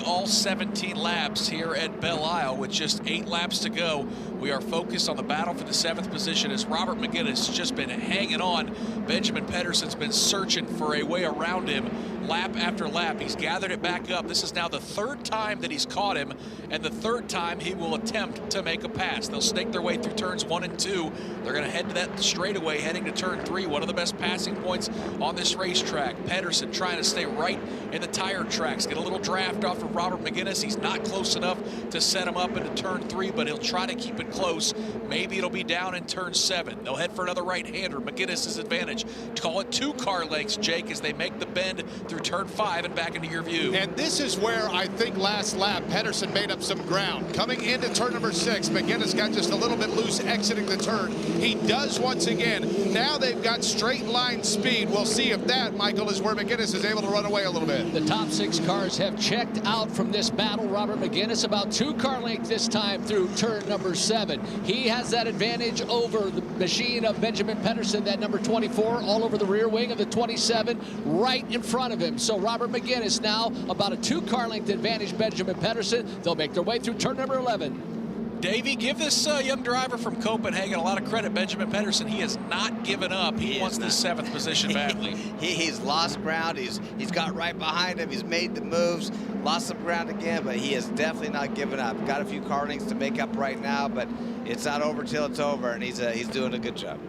all 17 laps here at Belle Isle with just 8 laps to go. We are focused on the battle for the 7th position as Robert McGinnis has just been hanging on. Benjamin Pedersen's been searching for a way around him lap after lap. He's gathered it back up. This is now the 3rd time that he's caught him, and the 3rd time he will attempt to make a pass. They'll snake their way through turns 1 and 2. They're going to head to that straightaway heading to turn 3, one of the best passing points on this racetrack. Pedersen trying to stay right in the tire tracks, get a little draft off of Robert McGinnis. He's not close enough to set him up into turn 3, but he'll try to keep it close. Maybe it'll be down in turn 7. They'll head for another right-hander. McGinnis' advantage. Call it 2 car lengths, Jake, as they make the bend through turn 5 and back into your view. And this is where I think last lap Pedersen made up some ground. Coming into turn number 6, McGinnis got just a little bit loose exiting the turn. He does once again. Now they've got straight line speed. We'll see if that, Michael, is where McGinnis is able to run away a little bit. The top 6 cars have checked out from this battle. Robert McGinnis about 2 car lengths this time through turn number 7. He has that advantage over the machine of Benjamin Pedersen, that number 24, all over the rear wing of the 27, right in front of him. So Robert McGinnis now about a 2 car length advantage, Benjamin Pedersen. They'll make their way through turn number 11. Davey, give this young driver from Copenhagen a lot of credit. Benjamin Pedersen, he has not given up. He wants the 7th position badly. He's lost ground. He's got right behind him. He's made the moves, lost some ground again, but he is definitely not giving up. Got a few car lengths to make up right now, but it's not over till it's over, and he's doing a good job.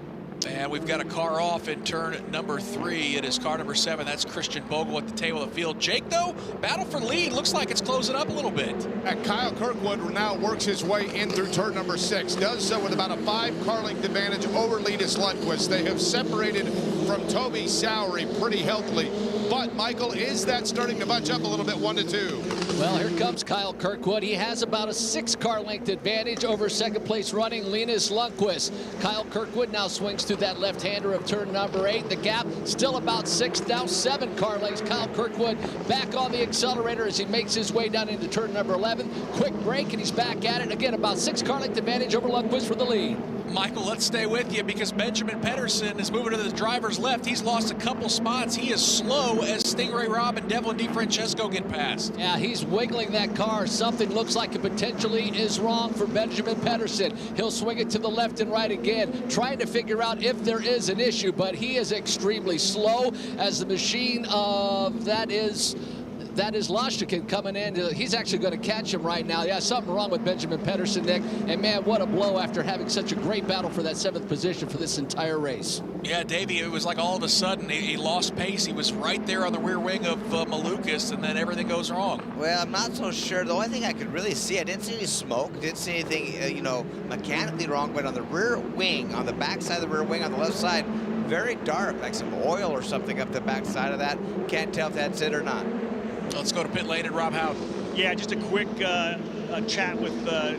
And we've got a car off in turn number 3. It is car number 7. That's Christian Bogle at the tail of the field. Jake, though, battle for lead. Looks like it's closing up a little bit. And Kyle Kirkwood now works his way in through turn number 6. Does so with about a 5 car length advantage over Linus Lundqvist. They have separated from Toby Sowery pretty healthily. But, Michael, is that starting to bunch up a little bit, 1 to 2? Well, here comes Kyle Kirkwood. He has about a 6 car length advantage over 2nd place running Linus Lundqvist. Kyle Kirkwood now swings through that left-hander of turn number 8. The gap still about 6, now 7 car lengths. Kyle Kirkwood back on the accelerator as he makes his way down into turn number 11. Quick break, and he's back at it. Again, about 6 car length advantage over Lundqvist for the lead. Michael, let's stay with you because Benjamin Pedersen is moving to the driver's left. He's lost a couple spots. He is slow as Stingray Robb and Devlin DeFrancesco get past. Yeah, he's wiggling that car. Something looks like it potentially is wrong for Benjamin Pedersen. He'll swing it to the left and right again, trying to figure out if there is an issue, but he is extremely slow as the machine of that is Lashtikin coming in. He's actually going to catch him right now. Yeah, something wrong with Benjamin Pedersen, Nick. And, man, what a blow after having such a great battle for that 7th position for this entire race. Yeah, Davey, it was like all of a sudden he lost pace. He was right there on the rear wing of Malukas, and then everything goes wrong. Well, I'm not so sure. The only thing I could really see, I didn't see any smoke, didn't see anything, mechanically wrong, but on the rear wing, on the back side of the rear wing, on the left side, very dark, like some oil or something up the back side of that. Can't tell if that's it or not. Let's go to pit lane and Rob Howden. Yeah, just a quick chat with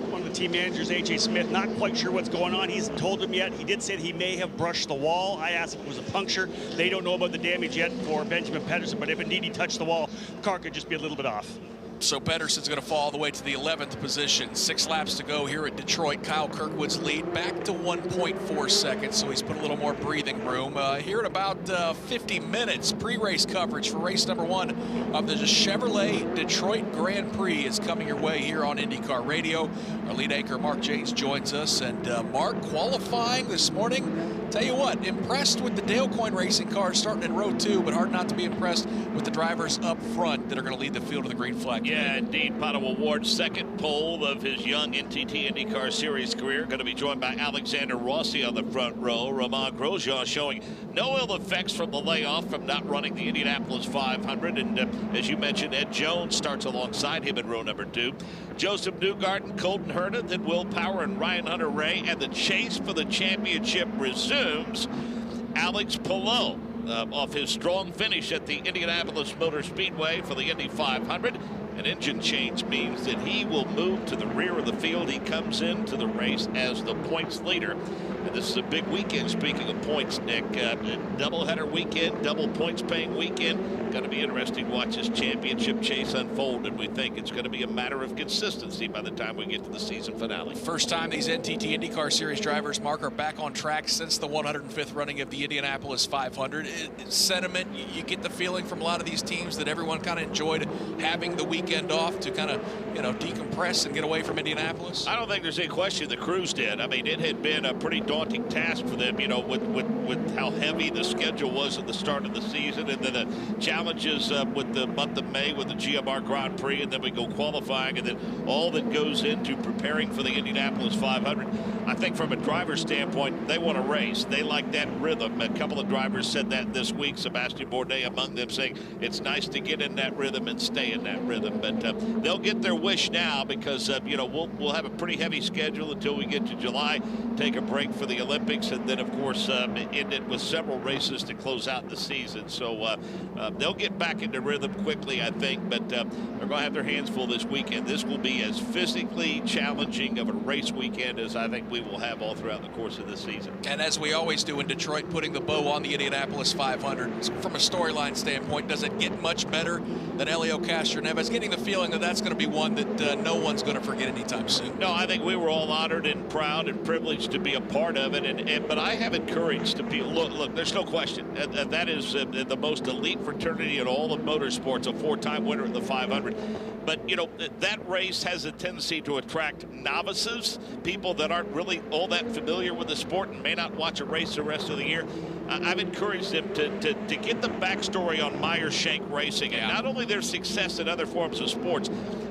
one of the team managers, A.J. Smith. Not quite sure what's going on. He hasn't told him yet. He did say that he may have brushed the wall. I asked if it was a puncture. They don't know about the damage yet for Benjamin Pedersen, but if indeed he touched the wall, the car could just be a little bit off. So Pedersen's going to fall all the way to the 11th position. 6 laps to go here at Detroit. Kyle Kirkwood's lead back to 1.4 seconds, so he's put a little more breathing room. Here in about 50 minutes, pre-race coverage for race number 1 of the Chevrolet Detroit Grand Prix is coming your way here on IndyCar Radio. Our lead anchor, Mark Janes, joins us. And Mark, qualifying this morning, tell you what, impressed with the Dale Coyne Racing cars starting in row 2, but hard not to be impressed with the drivers up front that are going to lead the field to the green flag. Yeah, indeed. Pato O'Ward's 2nd pole of his young NTT IndyCar Series career. Going to be joined by Alexander Rossi on the front row. Romain Grosjean showing no ill effects from the layoff from not running the Indianapolis 500. And as you mentioned, Ed Jones starts alongside him in row number 2. Joseph Newgarden, Colton Herta, then Will Power and Ryan Hunter-Reay. And the chase for the championship resumes. Alex Palou off his strong finish at the Indianapolis Motor Speedway for the Indy 500. An engine change means that he will move to the rear of the field. He comes into the race as the points leader. And this is a big weekend, speaking of points, Nick. Doubleheader weekend, double points paying weekend. Going to be interesting to watch this championship chase unfold, and we think it's going to be a matter of consistency by the time we get to the season finale. First time these NTT IndyCar Series drivers, Mark, are back on track since the 105th running of the Indianapolis 500. Sentiment, you get the feeling from a lot of these teams that everyone kind of enjoyed having the weekend weekend off to kind of, decompress and get away from Indianapolis? I don't think there's any question the crews did. I mean, it had been a pretty daunting task for them, with how heavy the schedule was at the start of the season, and then the challenges with the month of May with the GMR Grand Prix, and then we go qualifying, and then all that goes into preparing for the Indianapolis 500. I think from a driver's standpoint, they want to race. They like that rhythm. A couple of drivers said that this week, Sebastian Bourdais among them, saying it's nice to get in that rhythm and stay in that rhythm. But they'll get their wish now because, we'll have a pretty heavy schedule until we get to July, take a break for the Olympics, and then, of course, end it with several races to close out the season. So they'll get back into rhythm quickly, I think, but they're going to have their hands full this weekend. This will be as physically challenging of a race weekend as I think we will have all throughout the course of this season. And as we always do in Detroit, putting the bow on the Indianapolis 500. From a storyline standpoint, does it get much better than Helio Castroneves? Getting the feeling that that's going to be one that no one's going to forget anytime soon. No, I think we were all honored and proud and privileged to be a part of it. But I have encouraged to be, look, there's no question. That is the most elite fraternity in all of motorsports, a 4-time winner of the 500. But, that race has a tendency to attract novices, people that aren't really all that familiar with the sport and may not watch a race the rest of the year. I've encouraged them to get the backstory on Meyer-Shank Racing, and not only their success in other forms of sports,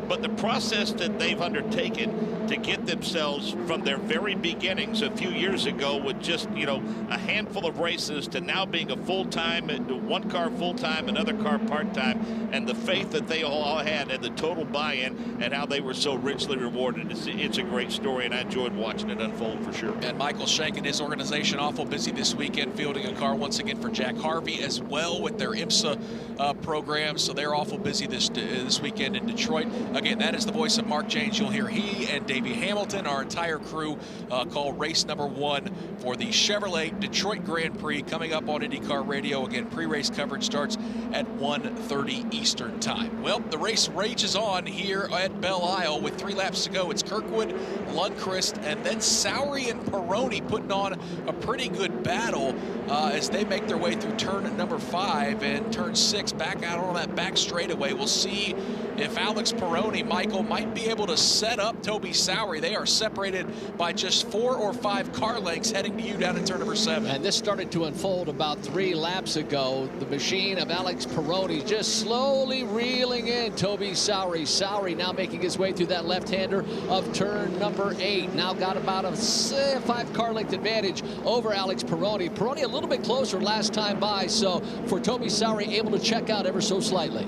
but the process that they've undertaken to get themselves from their very beginnings a few years ago with just, a handful of races to now being a full-time, one car full-time, another car part-time, and the faith that they all had and the total buy-in and how they were so richly rewarded. It's a great story, and I enjoyed watching it unfold for sure. And Michael Shank and his organization awful busy this weekend fielding a car once again for Jack Harvey as well with their IMSA program. So they're awful busy this weekend in Detroit. Again, that is the voice of Mark James. You'll hear he and Davey Hamilton, our entire crew, call race number 1 for the Chevrolet Detroit Grand Prix coming up on IndyCar Radio. Again, pre-race coverage starts at 1:30 Eastern Time. Well, the race rages on here at Belle Isle with 3 laps to go. It's Kirkwood, Lundqvist, and then Sowery and Peroni putting on a pretty good battle as they make their way through turn number 5 and turn 6 back out on that back straightaway. We'll see if Alex Peroni, Michael, might be able to set up Toby Sowery. They are separated by just 4 or 5 car lengths heading to you down in turn number 7. And this started to unfold about 3 laps ago. The machine of Alex Peroni just slowly reeling in Toby Sowery. Sowery now making his way through that left-hander of turn number 8. Now got about a 5 car length advantage over Alex Peroni. Peroni a little bit closer last time by, so for Toby Sowery able to check out ever so slightly.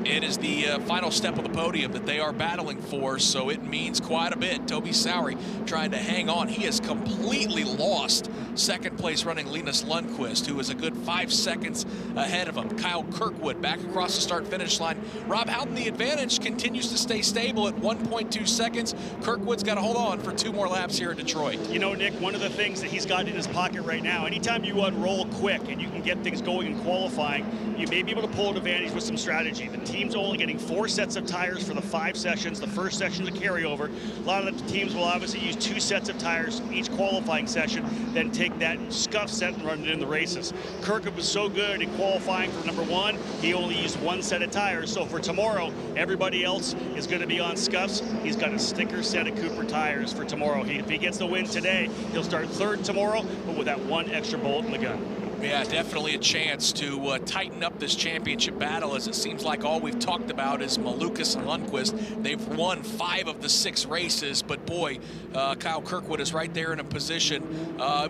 It is the final step of the podium that they are battling for, so it means quite a bit. Toby Sowery trying to hang on. He has completely lost second place running Linus Lundqvist, who is a good 5 seconds ahead of him. Kyle Kirkwood back across the start-finish line. Rob Houghton, the advantage continues to stay stable at 1.2 seconds. Kirkwood's got to hold on for 2 more laps here in Detroit. Nick, one of the things that he's got in his pocket right now, anytime you unroll quick and you can get things going in qualifying, you may be able to pull an advantage with some strategy. The team's only getting 4 sets of tires for the 5 sessions. The first session's a carryover. A lot of the teams will obviously use 2 sets of tires each qualifying session, then take that scuff set and run it in the races. Kirkwood was so good in qualifying for number 1, he only used 1 set of tires. So for tomorrow, everybody else is going to be on scuffs. He's got a sticker set of Cooper tires for tomorrow. If he gets the win today, he'll start 3rd tomorrow, but with that 1 extra bullet in the gun. Yeah, definitely a chance to tighten up this championship battle, as it seems like all we've talked about is Malukas and Lundqvist. They've won 5 of the 6 races, but boy, Kyle Kirkwood is right there in a position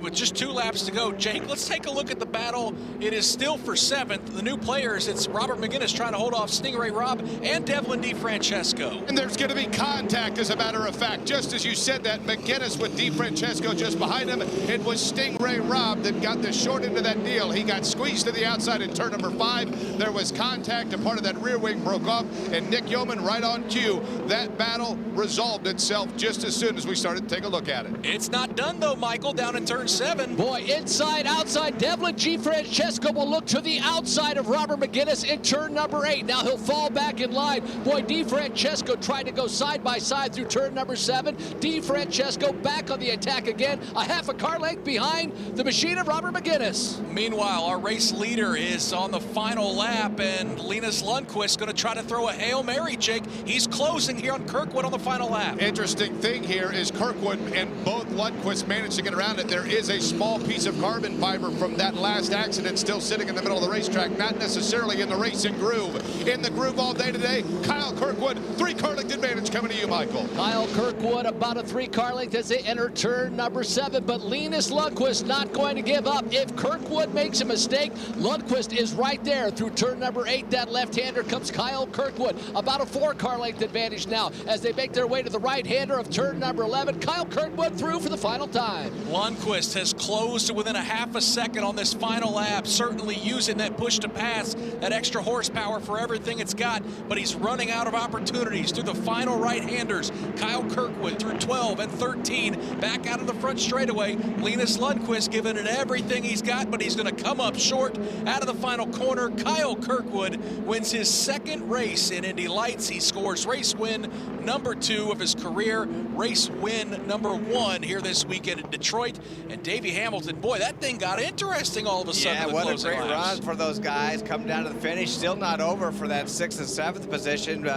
with just 2 laps to go. Jake, let's take a look at the battle. It is still for 7th. The new players, it's Robert McGinnis trying to hold off Stingray Robb and Devlin DeFrancesco. And there's going to be contact, as a matter of fact. Just as you said that, McGinnis with DeFrancesco just behind him. It was Stingray Robb that got the short end of that deal. He got squeezed to the outside in turn number 5. There was contact, and part of that rear wing broke off, and Nick Yeoman right on cue. That battle resolved itself just as soon as we started to take a look at it. It's not done though, Michael, down in turn 7. Boy, inside, outside, Devlin DeFrancesco will look to the outside of Robert McGinnis in turn number 8. Now he'll fall back in line. Boy, DeFrancesco tried to go side by side through turn number 7. DeFrancesco back on the attack again, a half a car length behind the machine of Robert McGinnis. Meanwhile, our race leader is on the final lap, and Linus Lundqvist going to try to throw a Hail Mary, Jake. He's closing here on Kirkwood on the final lap. Interesting thing here is Kirkwood and both Lundqvist managed to get around it. There is a small piece of carbon fiber from that last accident still sitting in the middle of the racetrack, not necessarily in the racing groove. In the groove all day today, Kyle Kirkwood, 3-car length advantage coming to you, Michael. Kyle Kirkwood about a 3-car length as they enter turn number 7, but Linus Lundqvist not going to give up. If Kirkwood makes a mistake, Lundqvist is right there through turn number 8. That left-hander comes Kyle Kirkwood. About a 4-car length advantage now as they make their way to the right-hander of turn number 11. Kyle Kirkwood through for the final time. Lundqvist has closed within a half a second on this final lap, certainly using that push to pass, that extra horsepower for everything it's got, but he's running out of opportunities through the final right-handers. Kyle Kirkwood through 12 and 13, back out of the front straightaway. Linus Lundqvist giving it everything he's got, but he's going to come up short out of the final corner. Kyle Kirkwood wins his 2nd race in Indy Lights. He scores race win number 2 of his career, race win number 1 here this weekend in Detroit. And Davey Hamilton, boy, that thing got interesting all of a sudden. Yeah, what a great run for those guys. Come down to the finish, still not over for that 6th and 7th position.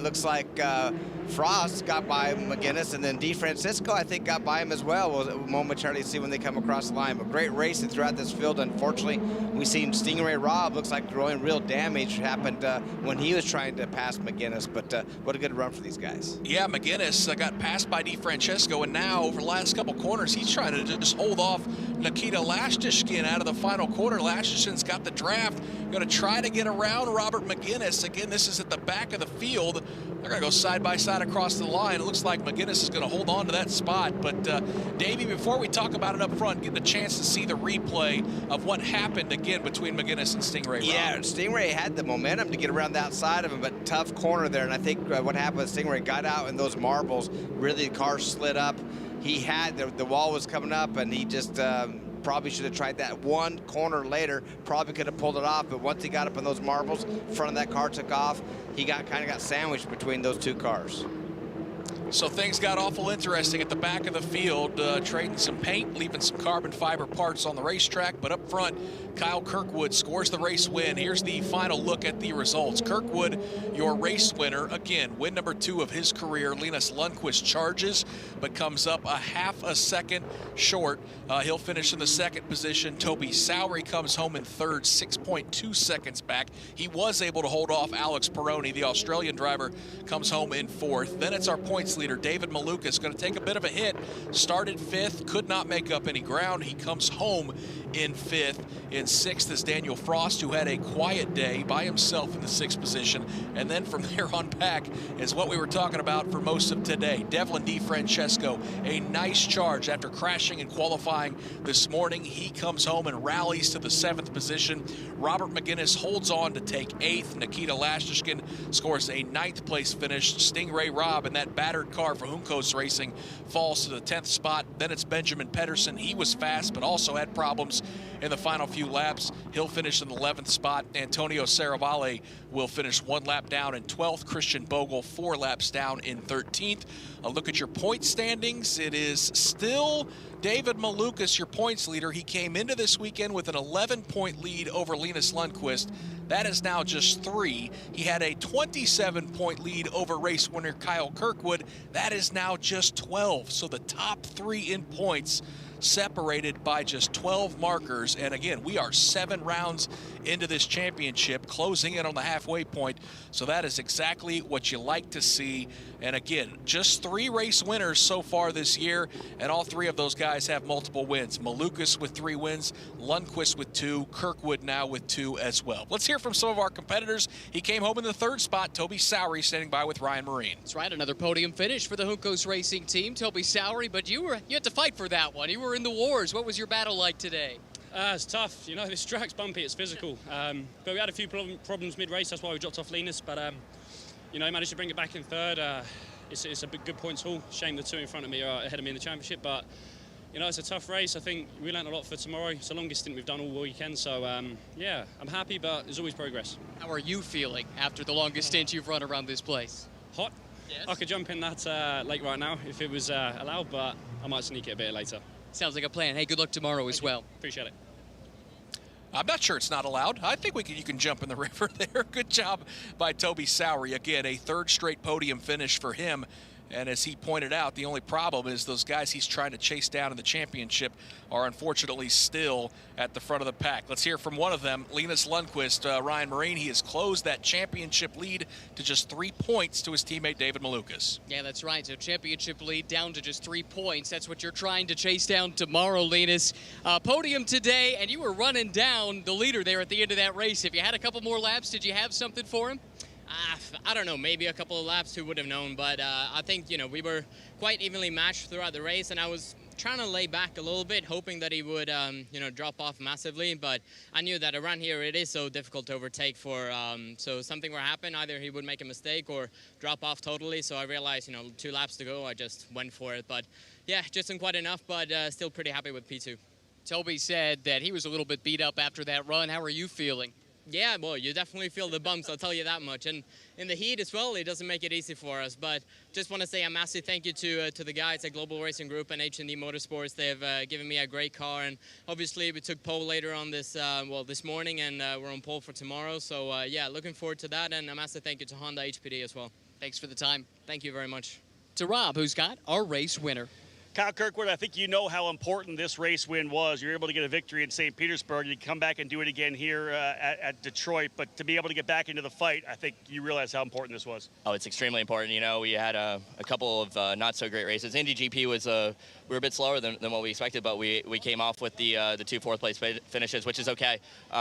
Looks like Frost got by McGinnis, and then DeFrancisco, I think, got by him as well. We'll momentarily see when they come across the line. But great racing throughout this field. Unfortunately, we've seen Stingray Robb, looks like throwing real damage happened when he was trying to pass McGinnis. But what a good run for these guys. Yeah, McGinnis got passed by DeFrancisco, and now over the last couple corners, he's trying to just hold off Nikita Lastishkin out of the final quarter. Lastishkin's got the draft. Going to try to get around Robert McGinnis. Again, this is at the back of the field. They're going to go side by side across the line. It looks like McGinnis is going to hold on to that spot. But, Davey, before we talk about it up front, getting a chance to see the replay of what happened again between McGinnis and Stingray Robb. Yeah, Stingray had the momentum to get around the outside of him, but tough corner there. And I think what happened with Stingray, got out in those marbles, really the car slid up. He had, the wall was coming up, and he just probably should have tried that one corner later. Probably could have pulled it off, but once he got up in those marbles, front of that car took off. He kind of got sandwiched between those 2 cars. So things got awful interesting at the back of the field, trading some paint, leaving some carbon fiber parts on the racetrack. But up front, Kyle Kirkwood scores the race win. Here's the final look at the results. Kirkwood, your race winner. Again, win number 2 of his career. Linus Lundqvist charges, but comes up a half a second short. He'll finish in the 2nd position. Toby Sowery comes home in 3rd, 6.2 seconds back. He was able to hold off Alex Peroni. The Australian driver comes home in 4th. Then it's our points leader, David Malukas, going to take a bit of a hit. Started 5th, could not make up any ground. He comes home in 5th. In 6th is Daniel Frost, who had a quiet day by himself in the 6th position. And then from there on back is what we were talking about for most of today. Devlin DeFrancesco, a nice charge after crashing and qualifying this morning. He comes home and rallies to the 7th position. Robert McGinnis holds on to take 8th. Nikita Lastishkin scores a 9th place finish. Stingray Robb and that battered car for Juncos Racing falls to the 10th spot. Then it's Benjamin Pedersen. He was fast, but also had problems in the final few laps. He'll finish in the 11th spot. Antonio Serravalle will finish 1 lap down in 12th. Christian Bogle 4 laps down in 13th. A look at your point standings. It is still David Malukas, your points leader. He came into this weekend with an 11-point lead over Linus Lundqvist. That is now just 3. He had a 27-point lead over race winner Kyle Kirkwood. That is now just 12. So the top 3 in points separated by just 12 markers. And again, we are 7 rounds into this championship, closing in on the halfway point. So that is exactly what you like to see. And again, just 3 race winners so far this year, and all 3 of those guys have multiple wins. Malukas with 3 wins, Lundqvist with 2, Kirkwood now with 2 as well. Let's hear from some of our competitors. He came home in the 3rd spot. Toby Sowery standing by with Ryan Marine. That's right, another podium finish for the Juncos Racing team. Toby Sowery, but you had to fight for that one. You were in the wars. What was your battle like today? It's tough. You know, this track's bumpy, it's physical. But we had a few problems mid-race, that's why we dropped off Linus. But, you know, managed to bring it back in 3rd. It's a good points haul. Shame the 2 in front of me are ahead of me in the championship. But, you know, it's a tough race. I think we learned a lot for tomorrow. It's the longest stint we've done all weekend. So, yeah, I'm happy, but there's always progress. How are you feeling after the longest stint you've run around this place? Hot. Yes. I could jump in that lake right now if it was allowed, but I might sneak it a bit later. Sounds like a plan. Hey, good luck tomorrow as well. Appreciate it. I'm not sure it's not allowed. I think you can jump in the river there. Good job by Toby Sowery. Again, a third straight podium finish for him. And as he pointed out, the only problem is those guys he's trying to chase down in the championship are unfortunately still at the front of the pack. Let's hear from one of them, Linus Lundqvist. Ryan Marine, he has closed that championship lead to just 3 points to his teammate David Malukas. Yeah, that's right. So championship lead down to just 3 points. That's what you're trying to chase down tomorrow, Linus. Podium today, and you were running down the leader there at the end of that race. If you had a couple more laps, did you have something for him? I don't know, maybe a couple of laps, who would have known, but I think, we were quite evenly matched throughout the race, and I was trying to lay back a little bit, hoping that he would, drop off massively, but I knew that around here it is so difficult to overtake so something would happen, either he would make a mistake or drop off totally, so I realized, 2 laps to go, I just went for it, but yeah, just isn't quite enough, but still pretty happy with P2. Toby said that he was a little bit beat up after that run. How are you feeling? Yeah, well, you definitely feel the bumps, I'll tell you that much. And in the heat as well, it doesn't make it easy for us. But just want to say a massive thank you to the guys at Global Racing Group and Indy Motorsports. They've given me a great car. And obviously, we took pole later on this morning, and we're on pole for tomorrow. So, yeah, looking forward to that. And a massive thank you to Honda HPD as well. Thanks for the time. Thank you very much. To Rob, who's got our race winner. Kyle Kirkwood, I think you know how important this race win was. You're able to get a victory in St. Petersburg. You come back and do it again here at Detroit. But to be able to get back into the fight, I think you realize how important this was. Oh, it's extremely important. We had a couple of not so great races. Indy GP was we were a bit slower than what we expected, but we came off with the 2 fourth-place finishes, which is okay. But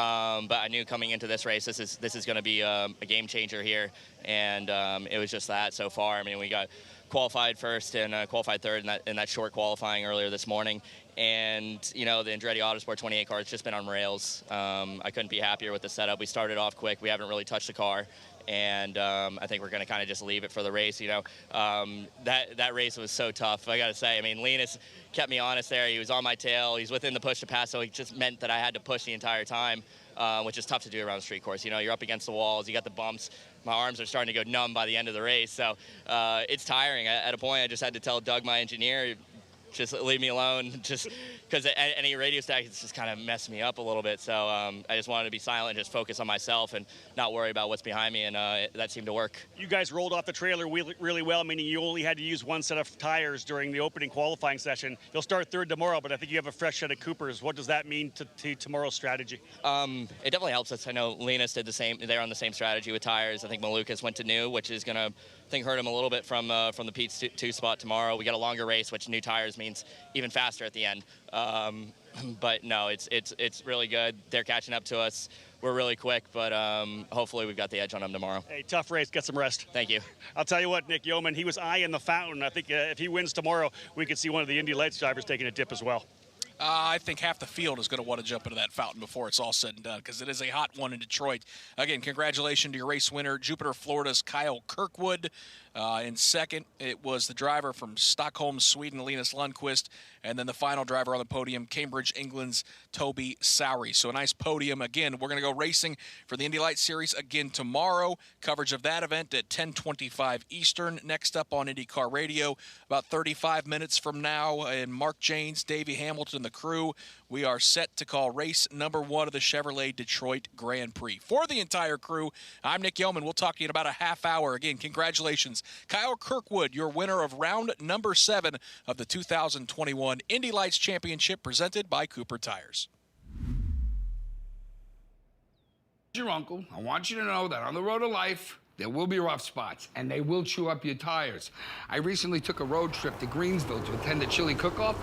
I knew coming into this race, this is going to be a game changer here, and it was just that so far. I mean, we got qualified first and qualified third in that short qualifying earlier this morning. And, the Andretti Autosport 28 car has just been on rails. I couldn't be happier with the setup. We started off quick. We haven't really touched the car. And I think we're going to kind of just leave it for the race. That race was so tough, I got to say. I mean, Linus kept me honest there. He was on my tail. He's within the push to pass, so it just meant that I had to push the entire time, which is tough to do around the street course. You're up against the walls. You got the bumps. My arms are starting to go numb by the end of the race, so it's tiring. At a point, I just had to tell Doug, my engineer, just leave me alone, just because any radio static just kind of messed me up a little bit. So I just wanted to be silent and just focus on myself and not worry about what's behind me, and that seemed to work. You guys rolled off the trailer really well, meaning you only had to use 1 set of tires during the opening qualifying session. You'll start third tomorrow, but I think you have a fresh set of Coopers. What does that mean to tomorrow's strategy? It definitely helps us. I know Linus did the same. They're on the same strategy with tires. I think Malukas went to new, which is going to, hurt him a little bit from the P2 spot tomorrow. We got a longer race, which new tires means even faster at the end. But no, it's really good. They're catching up to us. We're really quick, but hopefully we've got the edge on them tomorrow. Hey, tough race. Get some rest. Thank you. I'll tell you what, Nick Yeoman, he was eyeing the fountain. I think if he wins tomorrow, we could see one of the Indy Lights drivers taking a dip as well. I think half the field is going to want to jump into that fountain before it's all said and done, because it is a hot one in Detroit. Again, congratulations to your race winner, Jupiter, Florida's Kyle Kirkwood. In second, it was the driver from Stockholm, Sweden, Linus Lundqvist. And then the final driver on the podium, Cambridge, England's Toby Sowery. So a nice podium. Again, we're going to go racing for the Indy Lights Series again tomorrow. Coverage of that event at 10:25 Eastern. Next up on IndyCar Radio, about 35 minutes from now, and Mark Janes, Davey Hamilton, the crew, we are set to call race number 1 of the Chevrolet Detroit Grand Prix. For the entire crew, I'm Nick Yeoman. We'll talk to you in about a half hour. Again, congratulations, Kyle Kirkwood, your winner of round number 7 of the 2021 Indy Lights Championship, presented by Cooper Tires. Your uncle, I want you to know that on the road of life, there will be rough spots, and they will chew up your tires. I recently took a road trip to Greensville to attend a chili cook-off.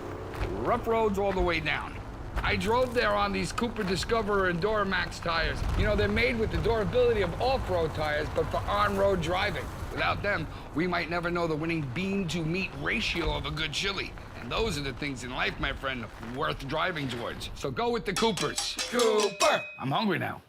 Rough roads all the way down. I drove there on these Cooper Discoverer and Duramax tires. They're made with the durability of off-road tires, but for on-road driving. Without them, we might never know the winning bean-to-meat ratio of a good chili. And those are the things in life, my friend, worth driving towards. So go with the Coopers. Cooper! I'm hungry now.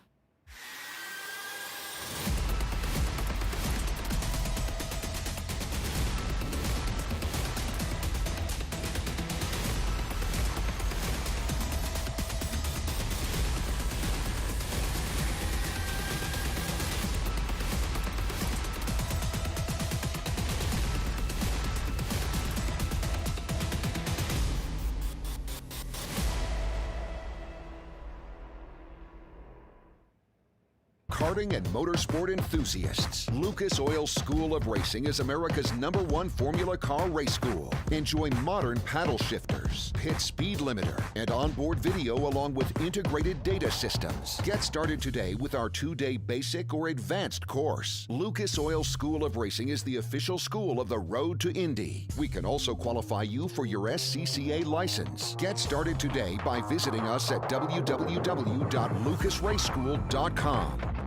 karting and motorsport enthusiasts. Lucas Oil School of Racing is America's #1 Formula Car race school. Enjoy modern paddle shifters, pit speed limiter, and onboard video along with integrated data systems. Get started today with our 2-day basic or advanced course. Lucas Oil School of Racing is the official school of the road to Indy. We can also qualify you for your SCCA license. Get started today by visiting us at www.lucasraceschool.com.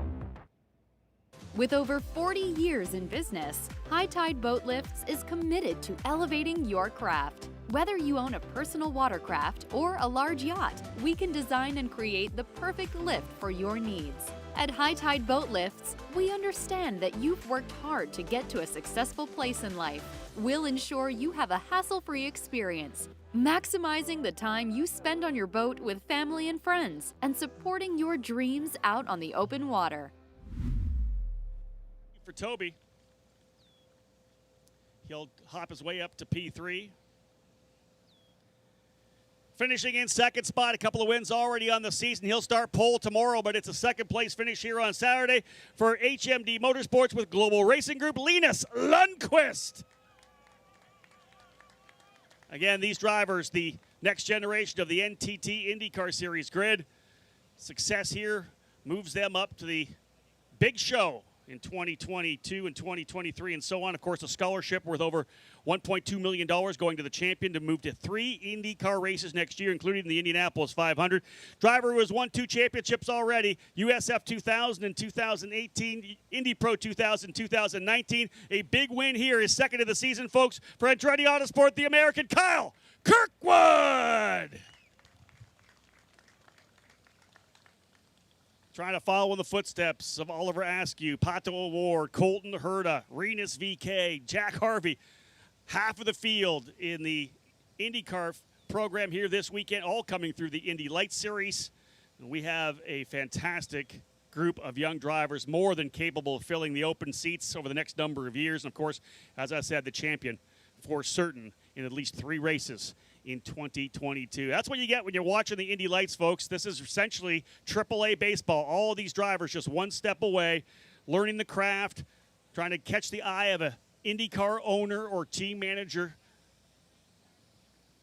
With over 40 years in business, High Tide Boat Lifts is committed to elevating your craft. Whether you own a personal watercraft or a large yacht, we can design and create the perfect lift for your needs. At High Tide Boat Lifts, we understand that you've worked hard to get to a successful place in life. We'll ensure you have a hassle-free experience, maximizing the time you spend on your boat with family and friends, and supporting your dreams out on the open water. For Toby, he'll hop his way up to P3. Finishing in second spot, a couple of wins already on the season. He'll start pole tomorrow, but it's a second place finish here on Saturday for HMD Motorsports with Global Racing Group, Linus Lundqvist. Again, these drivers, the next generation of the NTT IndyCar Series grid. Success here moves them up to the big show in 2022 and 2023 and so on. Of course, a scholarship worth over $1.2 million going to the champion to move to 3 IndyCar races next year, including the Indianapolis 500. Driver who has won 2 championships already, USF 2000 and 2018, Indy Pro 2000, 2019. A big win here, his second of the season, folks, for Andretti Autosport, the American Kyle Kirkwood. Trying to follow in the footsteps of Oliver Askew, Pato O'Ward, Colton Herta, Renus VK, Jack Harvey. Half of the field in the IndyCar program here this weekend, all coming through the Indy Lights Series. And we have a fantastic group of young drivers, more than capable of filling the open seats over the next number of years. And, of course, as I said, the champion for certain in at least 3 races in 2022. That's what you get when you're watching the Indy Lights, folks. This is essentially AAA baseball. All of these drivers just one step away, learning the craft, trying to catch the eye of a IndyCar owner or team manager,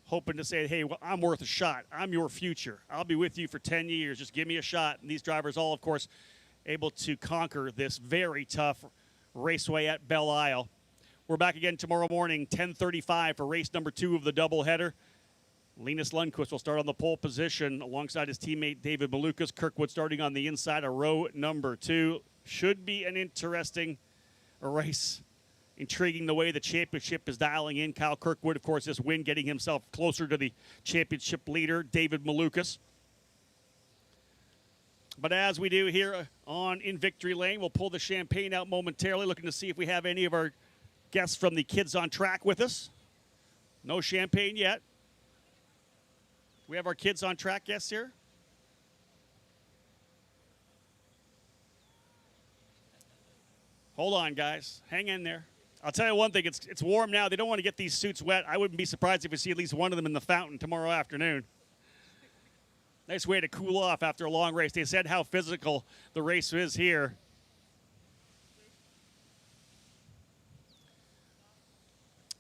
hoping to say, hey, well, I'm worth a shot. I'm your future. I'll be with you for 10 years. Just give me a shot. And these drivers all, of course, able to conquer this very tough raceway at Belle Isle. We're back again tomorrow morning, 10:35 for race number 2 of the doubleheader. Linus Lundqvist will start on the pole position alongside his teammate David Malukas. Kirkwood starting on the inside of row number 2. Should be an interesting race. Intriguing the way the championship is dialing in. Kyle Kirkwood, of course, this win getting himself closer to the championship leader, David Malukas. But as we do here in Victory Lane, we'll pull the champagne out momentarily, looking to see if we have any of our guests from the Kids on Track with us. No champagne yet. We have our Kids on Track guests here. Hold on, guys. Hang in there. I'll tell you one thing. It's warm now. They don't want to get these suits wet. I wouldn't be surprised if we see at least one of them in the fountain tomorrow afternoon. Nice way to cool off after a long race. They said how physical the race is here.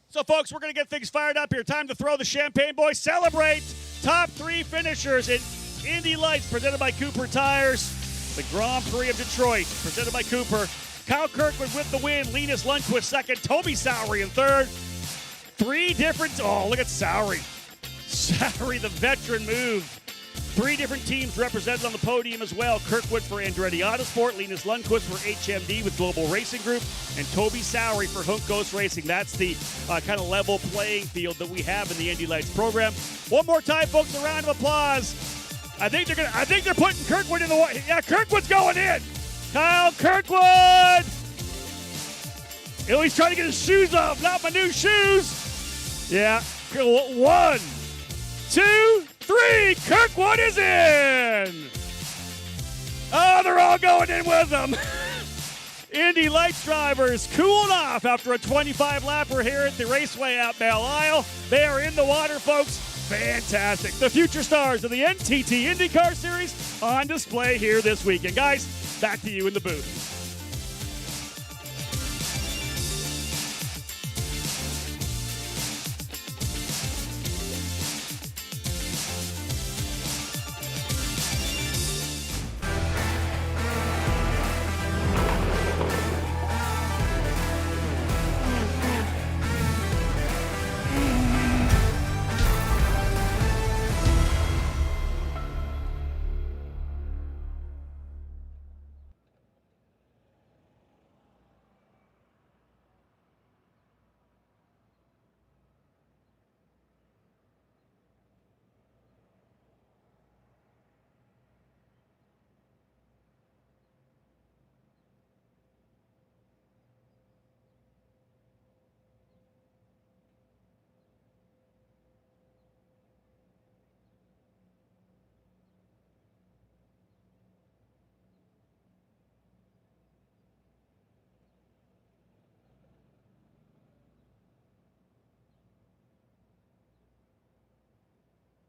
So, folks, we're going to get things fired up here. Time to throw the champagne, boys. Celebrate top 3 finishers in Indy Lights, presented by Cooper Tires. The Grand Prix of Detroit, presented by Cooper. Kyle Kirkwood with the win. Linus Lundqvist second. Toby Sowery in third. 3 different... Oh, look at Sowery. Sowery, the veteran move. 3 different teams represented on the podium as well. Kirkwood for Andretti Autosport, Linus Lundqvist for HMD with Global Racing Group, and Toby Sowery for Hunk Ghost Racing. That's the kind of level playing field that we have in the Indy Lights program. One more time, folks, a round of applause. I think they're putting Kirkwood in the water. Yeah, Kirkwood's going in. Kyle Kirkwood. Oh, he's trying to get his shoes off. Not my new shoes. Yeah. 1, 2, 3. Kirkwood is in. Oh, they're all going in with him. Indy Lights drivers cooling off after a 25-lapper here at the Raceway at Belle Isle. They are in the water, folks. Fantastic. The future stars of the NTT IndyCar Series on display here this weekend. Guys, back to you in the booth.